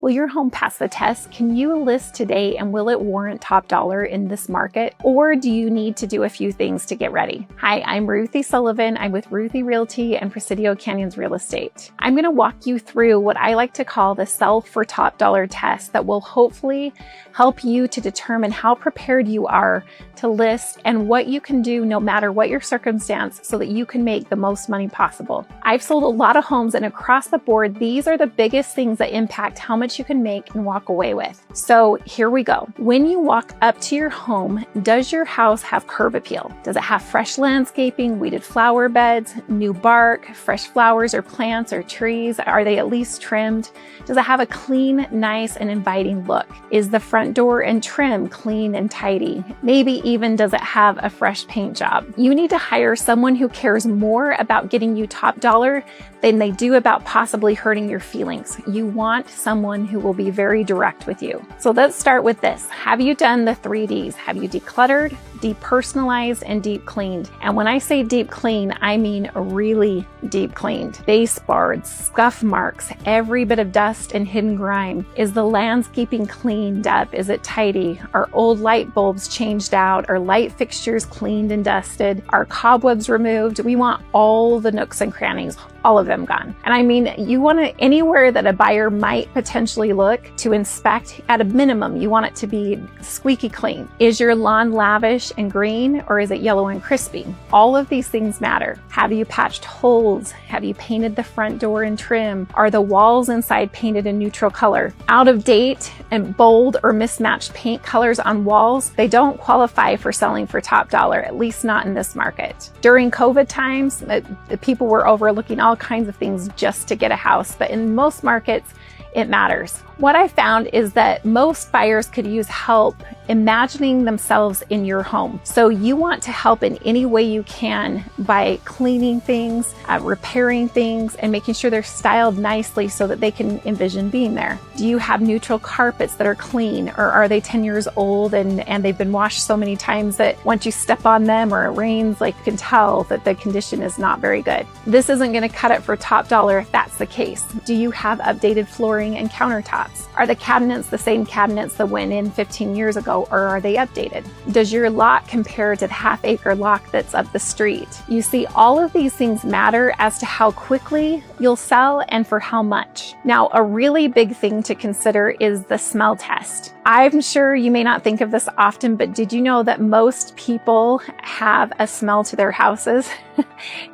Will your home pass the test? Can you list today and will it warrant top dollar in this market? Or do you need to do a few things to get ready? Hi, I'm Ruthie Sullivan. I'm with Ruthie Realty and Presidio Canyons Real Estate. I'm going to walk you through what I like to call the Sell for Top Dollar test that will hopefully help you to determine how prepared you are to list and what you can do no matter what your circumstance so that you can make the most money possible. I've sold a lot of homes, and across the board, these are the biggest things that impact how much you can make and walk away with. So here we go. When you walk up to your home, does your house have curb appeal? Does it have fresh landscaping, weeded flower beds, new bark, fresh flowers or plants or trees? Are they at least trimmed? Does it have a clean, nice, and inviting look? Is the front door and trim clean and tidy? Maybe even does it have a fresh paint job? You need to hire someone who cares more about getting you top dollar than they do about possibly hurting your feelings. You want someone who will be very direct with you. So let's start with this. Have you done the 3 Ds? Have you decluttered, depersonalized, and deep cleaned? And when I say deep clean, I mean really deep cleaned. Baseboards, scuff marks, every bit of dust and hidden grime. Is the landscaping cleaned up? Is it tidy? Are old light bulbs changed out? Are light fixtures cleaned and dusted? Are cobwebs removed? We want all the nooks and crannies, all of them gone. And I mean, you want to, anywhere that a buyer might potentially look to inspect, at a minimum, you want it to be squeaky clean. Is your lawn lavish and green, or is it yellow and crispy? All of these things matter. Have you patched holes? Have you painted the front door and trim? Are the walls inside painted a neutral color? Out of date and bold or mismatched paint colors on walls, they don't qualify for selling for top dollar, at least not in this market. During COVID times, the people were overlooking all kinds of things just to get a house, but in most markets, it matters. What I found is that most buyers could use help imagining themselves in your home. So you want to help in any way you can by cleaning things, repairing things, and making sure they're styled nicely so that they can envision being there. Do you have neutral carpets that are clean, or are they 10 years old and they've been washed so many times that once you step on them or it rains, like you can tell that the condition is not very good? This isn't going to cut it for top dollar if that's the case. Do you have updated flooring and countertops? Are the cabinets the same cabinets that went in 15 years ago, or are they updated? Does your lot compare to the half-acre lot that's up the street? You see, all of these things matter as to how quickly you'll sell and for how much. Now, a really big thing to consider is the smell test. I'm sure you may not think of this often, but did you know that most people have a smell to their houses?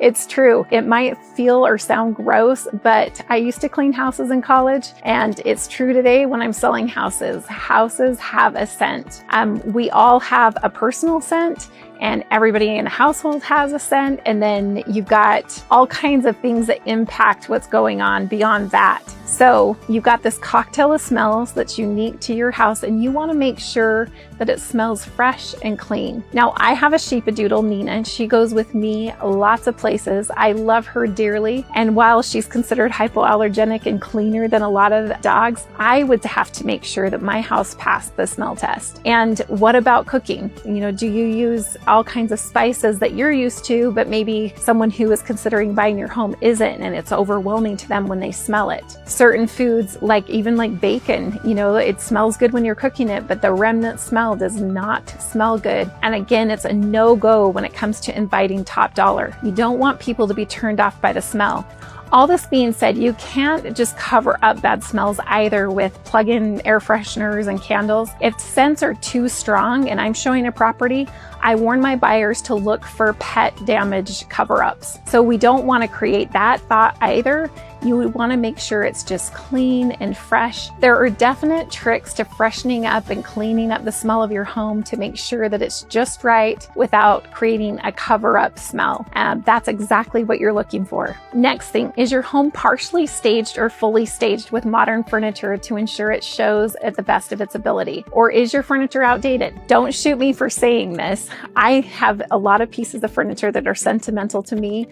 It's true. It might feel or sound gross, but I used to clean houses in college, and it's true today when I'm selling houses. Houses have a scent. We all have a personal scent, and everybody in the household has a scent, and then you've got all kinds of things that impact what's going on beyond that. So you've got this cocktail of smells that's unique to your house, and you want to make sure that it smells fresh and clean. Now, I have a sheepadoodle, Nina, and she goes with me lots of places. I love her dearly, and while she's considered hypoallergenic and cleaner than a lot of dogs, I would have to make sure that my house passed the smell test. And what about cooking? You know, do you use all kinds of spices that you're used to, but maybe someone who is considering buying your home isn't, and it's overwhelming to them when they smell it? Certain foods, even like bacon, you know, it smells good when you're cooking it, but the remnant smell does not smell good. And again, it's a no-go when it comes to inviting top dollar. You don't want people to be turned off by the smell. All this being said, you can't just cover up bad smells either with plug-in air fresheners and candles. If scents are too strong and I'm showing a property, I warn my buyers to look for pet damage cover-ups. So we don't want to create that thought either. You would want to make sure it's just clean and fresh. There are definite tricks to freshening up and cleaning up the smell of your home to make sure that it's just right without creating a cover-up smell. That's exactly what you're looking for. Next thing, is your home partially staged or fully staged with modern furniture to ensure it shows at the best of its ability? Or is your furniture outdated? Don't shoot me for saying this. I have a lot of pieces of furniture that are sentimental to me,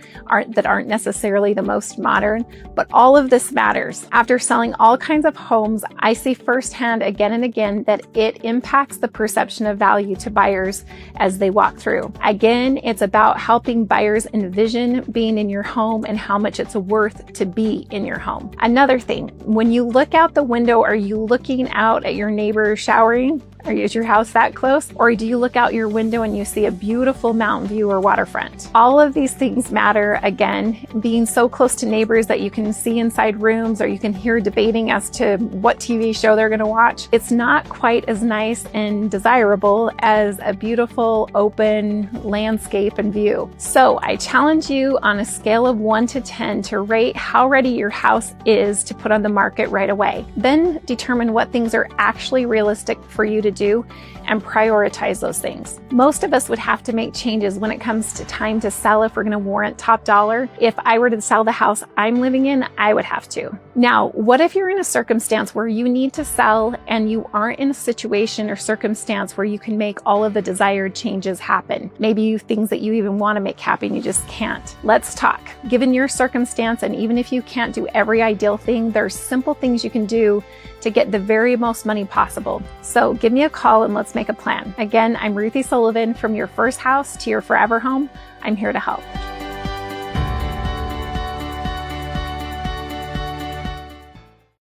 that aren't necessarily the most modern, But all of this matters. After selling all kinds of homes, I see firsthand again and again that it impacts the perception of value to buyers as they walk through. Again, it's about helping buyers envision being in your home and how much it's worth to be in your home. Another thing, when you look out the window, are you looking out at your neighbor showering? Is your house that close? Or do you look out your window and you see a beautiful mountain view or waterfront? All of these things matter. Again, being so close to neighbors that you can see inside rooms or you can hear debating as to what TV show they're going to watch. It's not quite as nice and desirable as a beautiful open landscape and view. So I challenge you on a scale of 1 to 10 to rate how ready your house is to put on the market right away. Then determine what things are actually realistic for you to do and prioritize those things. Most of us would have to make changes when it comes to time to sell if we're going to warrant top dollar. If I were to sell the house I'm living in, I would have to. Now, what if you're in a circumstance where you need to sell and you aren't in a situation or circumstance where you can make all of the desired changes happen? Maybe things that you even want to make happen, you just can't. Let's talk. Given your circumstance, and even if you can't do every ideal thing, there's simple things you can do to get the very most money possible. So give me a call and let's make a plan. Again, I'm Ruthie Sullivan. From your first house to your forever home, I'm here to help.